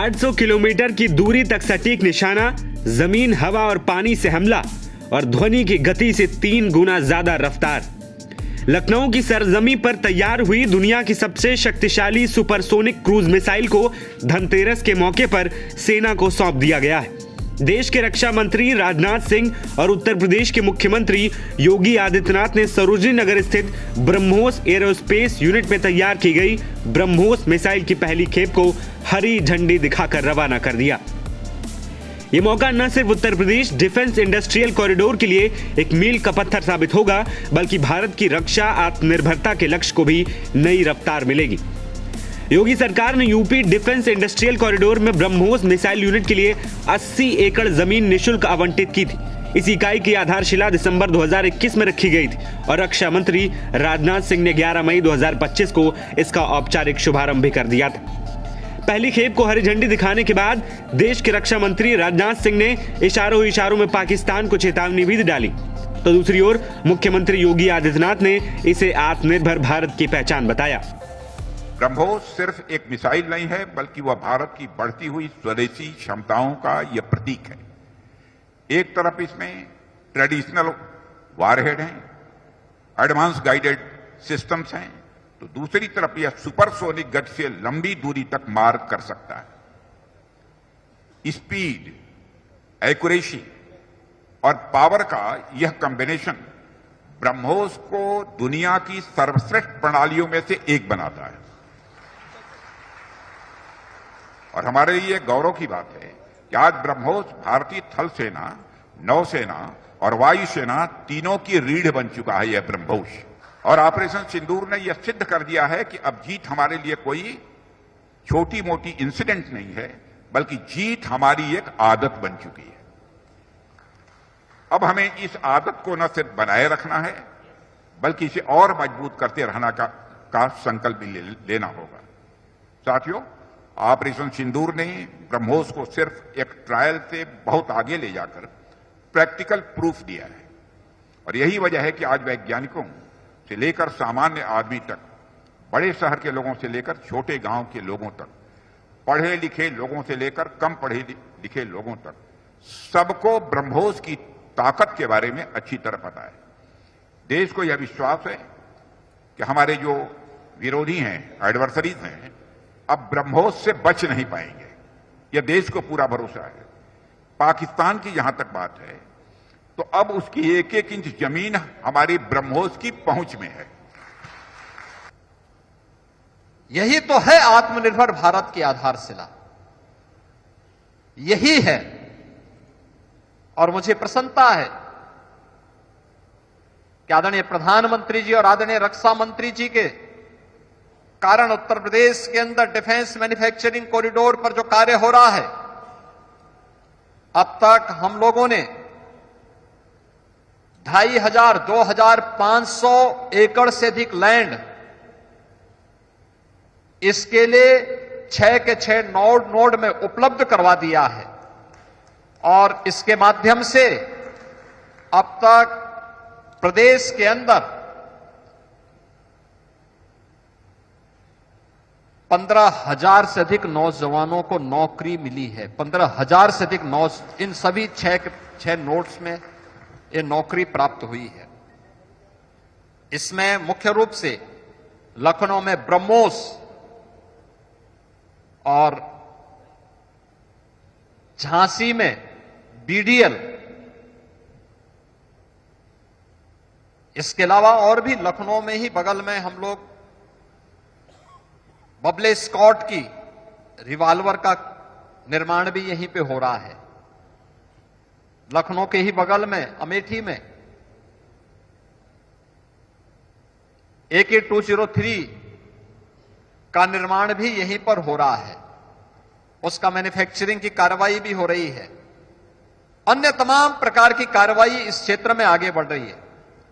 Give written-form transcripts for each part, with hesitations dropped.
800 kilometre की दूरी तक सटीक निशाना, जमीन, हवा और पानी से हमला और ध्वनि की गति से 3 गुना ज्यादा रफ्तार। लखनऊ की सरजमी पर तैयार हुई दुनिया की सबसे शक्तिशाली सुपरसोनिक क्रूज मिसाइल को धनतेरस के मौके पर सेना को सौंप दिया गया है। देश के रक्षा मंत्री राजनाथ सिंह और उत्तर प्रदेश के मुख्यमंत्री योगी आदित्यनाथ ने सरोजनी नगर स्थित ब्रह्मोस एरोस्पेस यूनिट में तैयार की गई ब्रह्मोस मिसाइल की पहली खेप को हरी झंडी दिखाकर रवाना कर दिया। ये मौका न सिर्फ Uttar Pradesh defence industrial corridor के लिए एक मील का पत्थर साबित होगा, बल्कि भारत की रक्षा आत्मनिर्भरता के लक्ष्य को भी नई रफ्तार मिलेगी। योगी सरकार ने यूपी डिफेंस इंडस्ट्रियल कॉरिडोर में ब्रह्मोस मिसाइल यूनिट के लिए 80 एकड़ जमीन निःशुल्क आवंटित की थी। इस इकाई की आधारशिला दिसंबर 2021 में रखी गई थी और रक्षा मंत्री राजनाथ सिंह ने 11 मई 2025 को इसका औपचारिक शुभारंभ भी कर दिया था। पहली खेप को हरी झंडी दिखाने के बाद देश के रक्षा मंत्री राजनाथ सिंह ने इशारों में पाकिस्तान को चेतावनी भी डाली, तो दूसरी ओर मुख्यमंत्री योगी आदित्यनाथ ने इसे आत्मनिर्भर भारत की पहचान बताया। ब्रह्मोस सिर्फ एक मिसाइल नहीं है, बल्कि वह भारत की बढ़ती हुई स्वदेशी क्षमताओं का यह प्रतीक है। एक तरफ इसमें ट्रेडिशनल वारहेड हैं, एडवांस गाइडेड सिस्टम्स हैं, तो दूसरी तरफ यह सुपरसोनिक गति से लंबी दूरी तक मार कर सकता है। स्पीड, एक्यूरेसी और पावर का यह कॉम्बिनेशन ब्रह्मोस को दुनिया की सर्वश्रेष्ठ प्रणालियों में से एक बनाता है। और हमारे लिए गौरव की बात है कि आज ब्रह्मोस भारतीय थल सेना, नौसेना और वायुसेना तीनों की रीढ़ बन चुका है। यह ब्रह्मोस और ऑपरेशन सिंदूर ने यह सिद्ध कर दिया है कि अब जीत हमारे लिए कोई छोटी मोटी इंसिडेंट नहीं है, बल्कि जीत हमारी एक आदत बन चुकी है। अब हमें इस आदत को न सिर्फ बनाए रखना है, बल्कि इसे और मजबूत करते रहना का संकल्प भी लेना होगा। साथियों, ऑपरेशन सिंदूर ने ब्रह्मोस को सिर्फ एक ट्रायल से बहुत आगे ले जाकर प्रैक्टिकल प्रूफ दिया है। और यही वजह है कि आज वैज्ञानिकों से लेकर सामान्य आदमी तक, बड़े शहर के लोगों से लेकर छोटे गांव के लोगों तक, पढ़े लिखे लोगों से लेकर कम पढ़े लिखे लोगों तक, सबको ब्रह्मोस की ताकत के बारे में अच्छी तरह पता है। देश को यह विश्वास है कि हमारे जो विरोधी हैं, एडवर्सरीज हैं, अब ब्रह्मोस से बच नहीं पाएंगे। यह देश को पूरा भरोसा है। पाकिस्तान की जहां तक बात है, तो अब उसकी एक एक इंच जमीन हमारी ब्रह्मोस की पहुंच में है। यही तो है आत्मनिर्भर भारत की आधारशिला, यही है। और मुझे प्रसन्नता है कि आदरणीय प्रधानमंत्री जी और आदरणीय रक्षा मंत्री जी के कारण उत्तर प्रदेश के अंदर डिफेंस मैन्युफैक्चरिंग कॉरिडोर पर जो कार्य हो रहा है, अब तक हम लोगों ने 2500-2500 एकड़ से अधिक लैंड इसके लिए 6 के 6 नोड में उपलब्ध करवा दिया है। और इसके माध्यम से अब तक प्रदेश के अंदर 15,000 से अधिक नौजवानों को नौकरी मिली है। 15,000 से अधिक इन सभी 6 नोड्स में ये नौकरी प्राप्त हुई है। इसमें मुख्य रूप से लखनऊ में ब्रह्मोस और झांसी में बीडीएल, इसके अलावा और भी लखनऊ में ही बगल में हम लोग बबले स्कॉट की रिवाल्वर का निर्माण भी यहीं पे हो रहा है। लखनऊ के ही बगल में अमेठी में AK-203 का निर्माण भी यहीं पर हो रहा है। उसका मैन्युफैक्चरिंग की कार्रवाई भी हो रही है। अन्य तमाम प्रकार की कार्रवाई इस क्षेत्र में आगे बढ़ रही है।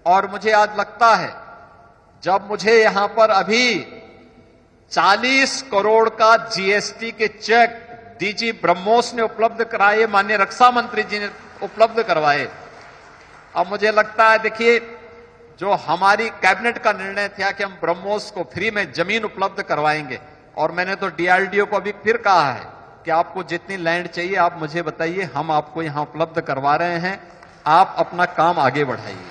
और मुझे आज लगता है, जब मुझे यहां पर अभी 40 करोड़ का GST के चेक डीजी ब्रह्मोस ने उपलब्ध कराए, माननीय रक्षा मंत्री जी ने उपलब्ध करवाए, अब मुझे लगता है, देखिए, जो हमारी कैबिनेट का निर्णय था कि हम ब्रह्मोस को फ्री में जमीन उपलब्ध करवाएंगे, और मैंने तो DRDO को अभी फिर कहा है कि आपको जितनी लैंड चाहिए आप मुझे बताइए, हम आपको यहां उपलब्ध करवा रहे हैं, आप अपना काम आगे बढ़ाइए।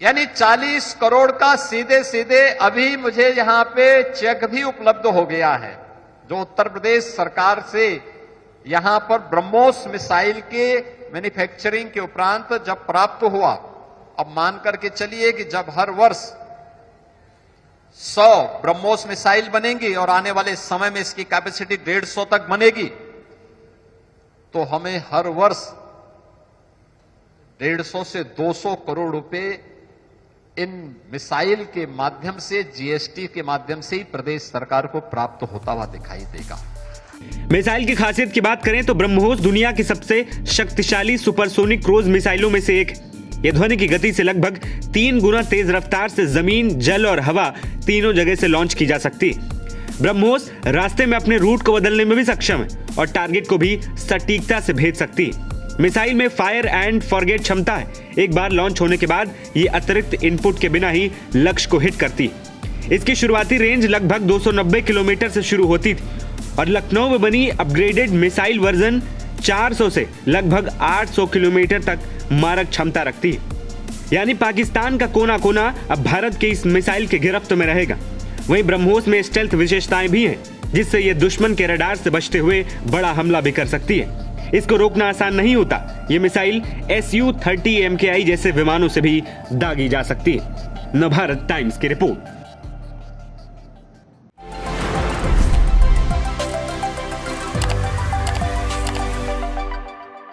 यानी 40 करोड़ का सीधे सीधे अभी मुझे यहां पे चेक भी उपलब्ध हो गया है, जो उत्तर प्रदेश सरकार से यहां पर ब्रह्मोस मिसाइल के मैन्युफैक्चरिंग के उपरांत जब प्राप्त हुआ, अब मान करके चलिए कि जब हर वर्ष 100 ब्रह्मोस मिसाइल बनेंगी और आने वाले समय में इसकी कैपेसिटी 150 तक बनेगी, तो हमें हर वर्ष 150 से 200 करोड़ रुपए इन मिसाइल के माध्यम से, जीएसटी के माध्यम से ही प्रदेश सरकार को प्राप्त होता हुआ दिखाई देगा। मिसाइल की खासियत की बात करें तो ब्रह्मोस दुनिया की सबसे शक्तिशाली सुपरसोनिक क्रूज मिसाइलों में से एक है। यह ध्वनि की गति से लगभग 3 गुना तेज रफ्तार से जमीन, जल और हवा तीनों जगह से लॉन्च की जा सकती है। ब्रह्मोस रास्ते में अपने रूट को बदलने में भी सक्षम है और टारगेट को भी सटीकता से भेज सकती है। मिसाइल में फायर एंड फॉरगेट क्षमता है। एक बार लॉन्च होने के बाद ये अतिरिक्त इनपुट के बिना ही लक्ष्य को हिट करती है। इसकी शुरुआती रेंज लगभग 290 किलोमीटर से शुरू होती थी और लखनऊ में बनी अपग्रेडेड मिसाइल वर्जन 400 से लगभग 800 किलोमीटर तक मारक क्षमता रखती है। यानी पाकिस्तान का कोना कोना अब भारत के इस मिसाइल के गिरफ्त में रहेगा। वहीं ब्रह्मोस में स्टेल्थ विशेषताएं भी हैं, जिससे ये दुश्मन के रडार से बचते हुए बड़ा हमला भी कर सकती है। इसको रोकना आसान नहीं होता। ये मिसाइल Su-30 MKI जैसे विमानों से भी दागी जा सकती है। नवभारत टाइम्स की रिपोर्ट।